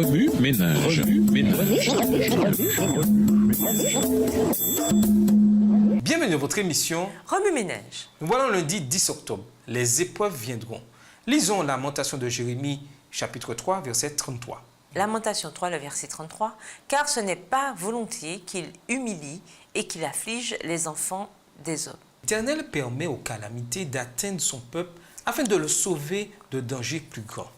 Remue ménage. Bienvenue à votre émission Remue ménage. Nous voilà lundi 10 octobre. Les épreuves viendront. Lisons Lamentation de Jérémie, chapitre 3, verset 33. Lamentation 3, le verset 33. Car ce n'est pas volontiers qu'il humilie et qu'il afflige les enfants des hommes. L'Éternel permet aux calamités d'atteindre son peuple afin de le sauver de dangers plus grands.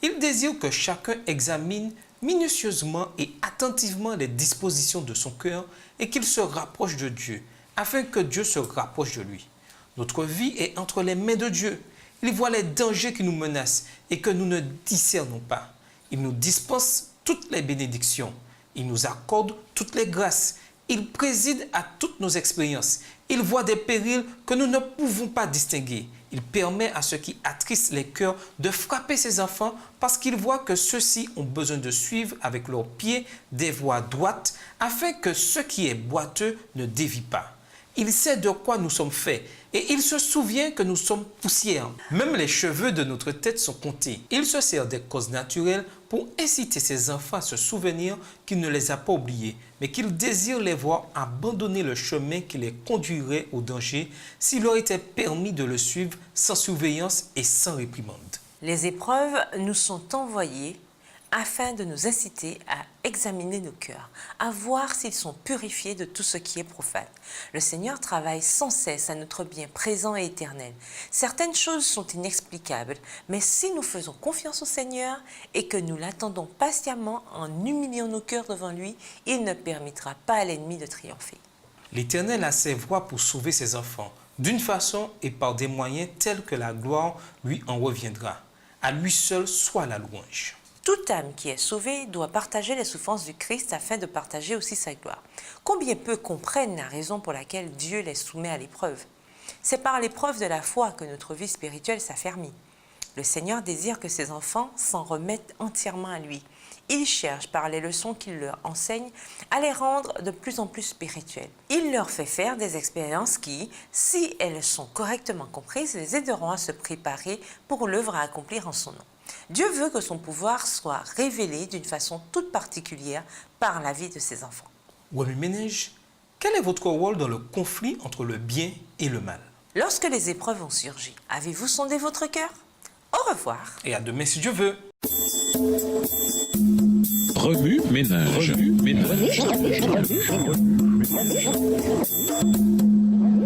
Il désire que chacun examine minutieusement et attentivement les dispositions de son cœur et qu'il se rapproche de Dieu, afin que Dieu se rapproche de lui. Notre vie est entre les mains de Dieu. Il voit les dangers qui nous menacent et que nous ne discernons pas. Il nous dispense toutes les bénédictions. Il nous accorde toutes les grâces. Il préside à toutes nos expériences. Il voit des périls que nous ne pouvons pas distinguer. Il permet à ceux qui attristent les cœurs de frapper ses enfants parce qu'il voit que ceux-ci ont besoin de suivre avec leurs pieds des voies droites afin que ce qui est boiteux ne dévie pas. Il sait de quoi nous sommes faits et il se souvient que nous sommes poussière. Même les cheveux de notre tête sont comptés. Il se sert des causes naturelles pour inciter ses enfants à se souvenir qu'il ne les a pas oubliés, mais qu'il désire les voir abandonner le chemin qui les conduirait au danger s'il leur était permis de le suivre sans surveillance et sans réprimande. Les épreuves nous sont envoyées afin de nous inciter à examiner nos cœurs, à voir s'ils sont purifiés de tout ce qui est profane. Le Seigneur travaille sans cesse à notre bien présent et éternel. Certaines choses sont inexplicables, mais si nous faisons confiance au Seigneur et que nous l'attendons patiemment en humiliant nos cœurs devant lui, il ne permettra pas à l'ennemi de triompher. L'Éternel a ses voies pour sauver ses enfants, d'une façon et par des moyens tels que la gloire lui en reviendra. À lui seul soit la louange. Toute âme qui est sauvée doit partager les souffrances du Christ afin de partager aussi sa gloire. Combien peu comprennent la raison pour laquelle Dieu les soumet à l'épreuve? C'est par l'épreuve de la foi que notre vie spirituelle s'affermit. Le Seigneur désire que ses enfants s'en remettent entièrement à lui. Il cherche par les leçons qu'il leur enseigne à les rendre de plus en plus spirituels. Il leur fait faire des expériences qui, si elles sont correctement comprises, les aideront à se préparer pour l'œuvre à accomplir en son nom. Dieu veut que son pouvoir soit révélé d'une façon toute particulière par la vie de ses enfants. Remue ménage, quel est votre rôle dans le conflit entre le bien et le mal? Lorsque les épreuves ont surgi, avez-vous sondé votre cœur? Au revoir. Et à demain si Dieu veut. Remue ménage.